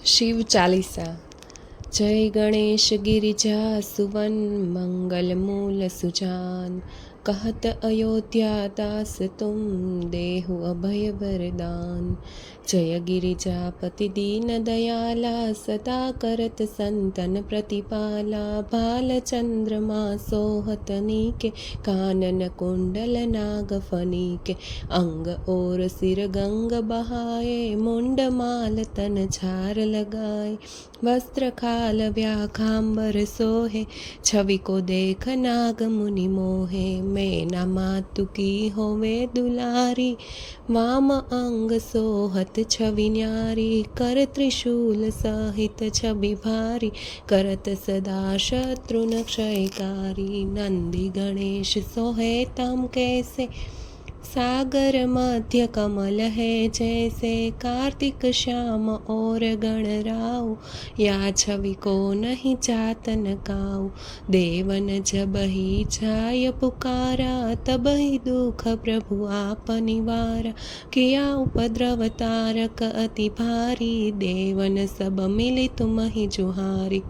शिव चालीसा। जय गणेश गिरिजा सुवन मंगल मूल सुजान। कहत अयोध्या दास तुम देहु अभय वरदान। जय गिरिजापति दीन दयाला सदा करत संतन प्रतिपाला। भाल चंद्रमा सोहत नीके कानन कुंडल नाग फनीके। अंग और सिर गंग बहाए मुंड माल तन झार लगाए। वस्त्र खाल व्याघांबर सोहे छवि को देख नाग मुनि मोहे। मैना मातु की होवे दुलारी वाम अंग सोहत छवि न्यारी। कर त्रिशूल सहित छवि भारी करत सदा शत्रुन क्षयकारी। नंदी गणेश सोहे तम कैसे सागर मध्य कमल है जैसे। कार्तिक श्याम और गणराव या छवि को नहीं जातन काऊ। देवन जब ही जाय पुकारा तब ही दुख प्रभु आप निवारा। किया उपद्रव तारक अति भारी देवन सब मिली तुम ही जुहारी।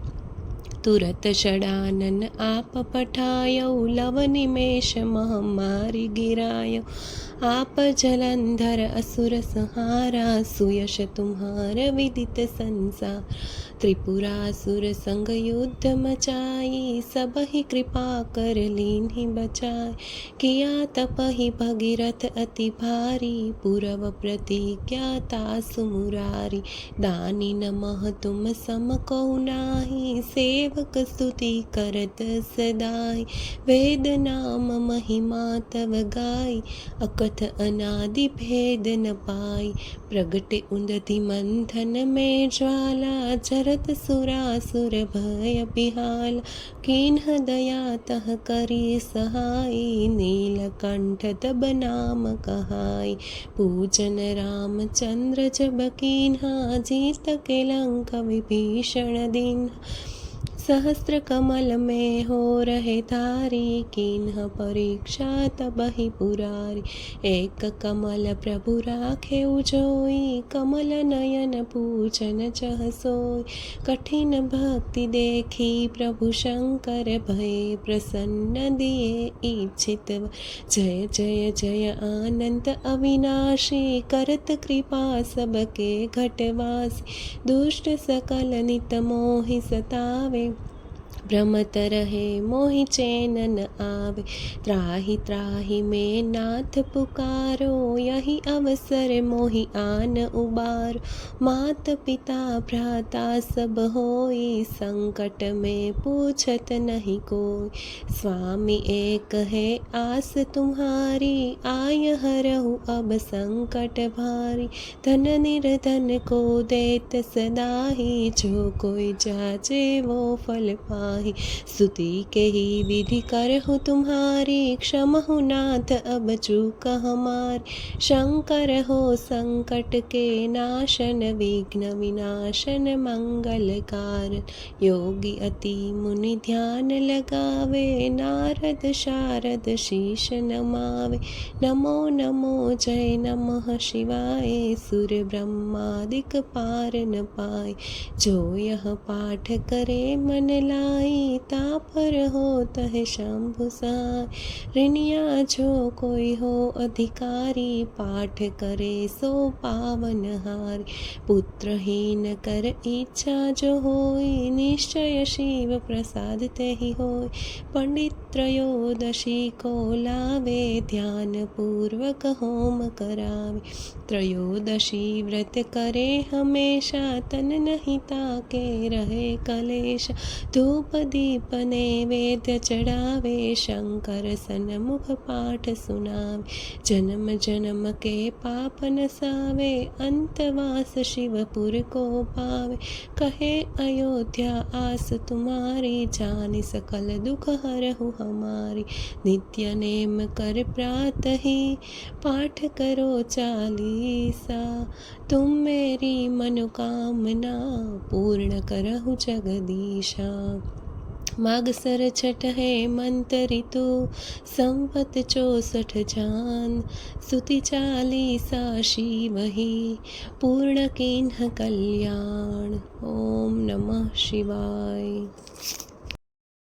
तुरत षडानन आप पठायो लव निमेष महामारी गिरायो। आप जलंधर असुर संहारा सुयश तुम्हार विदित संसार। त्रिपुरासुर संग युद्ध मचाई सब ही कृपा कर लीन ही बचाए। किया तप ही भगीरथ अति भारी पूरव प्रतिज्ञा तासु मुरारी। दानी नमः तुम सम को नाही सेवक स्तुति करत सदाई। वेद नाम महिमा तव गाई अकथ अनादि भेद न पाई। प्रगटे उन्दति मंथन में ज्वाला जरत सुरासुर भय बिहाला। कीन्ह दया तह करी सहाई नीलकंठ तब नाम कहाई। पूजन रामचंद्र जब कीन्हा जीत के लंका विभीषण दीन्हा। सहस्त्र कमल में हो रहे धारी कीन्ह परीक्षा तब ही पुरारी। एक कमल प्रभु राखे उजोई कमल नयन पूजन चह सोई। कठिन भक्ति देखी प्रभु शंकर भय प्रसन्न दिए इच्छित। जय जय जय अनंत अविनाशी करत कृपा सबके घटवासी। दुष्ट सकल नित मोहि सतावे भ्रमत रहे मोहि चैन न आवे। त्राहि त्राहि में नाथ पुकारो यही अवसर मोहि आन उबारो। मात पिता भ्राता सब होई संकट में पूछत नहीं कोई। स्वामी एक है आस तुम्हारी आय हरहु अब संकट भारी। धन निर्धन को देत सदाही जो कोई जाचे वो फल पाए। स्तुति के ही विधि करहु तुम्हारी क्षमहु नाथ अब चूक हमारी। शंकर हो संकट के नाशन विघ्न विनाशन मंगल कारण। योगी अति मुनि ध्यान लगावे नारद शारद शीश नमावे। नमो नमो जय नमः शिवाय सुर ब्रह्मादिक पार न पाए। जो यह पाठ करे मन लाए तापर होत है शंभु सहाय। ऋणिया जो कोई हो अधिकारी पाठ करे सो पावन हारी। पुत्रहीन कर इच्छा जो होई निश्चय शिव प्रसाद ते ही होई। पंडित त्रयोदशी को लावे ध्यान पूर्वक होम करावे। त्रयोदशी व्रत करे हमेशा तन नहीं ताके रहे कलेश। धूप दीप नैवेद्य चढ़ावे शंकर सन्मुख पाठ सुनावे। जन्म जन्म के पाप नसावे अंतवास शिवपुर को पावे। कहे अयोध्या आस तुम्हारी जानि सकल दुख हरहु हमारी। नित्य नेम कर प्रातः ही पाठ करो चालीसा। तुम मेरी मनोकामना पूर्ण करहु जगदीशा। मागसर छठ है मंत ऋतु संवत 64 जान। स्तुति चालीसा शिव ही पूर्ण किन्ह कल्याण। નમઃ શિવાય.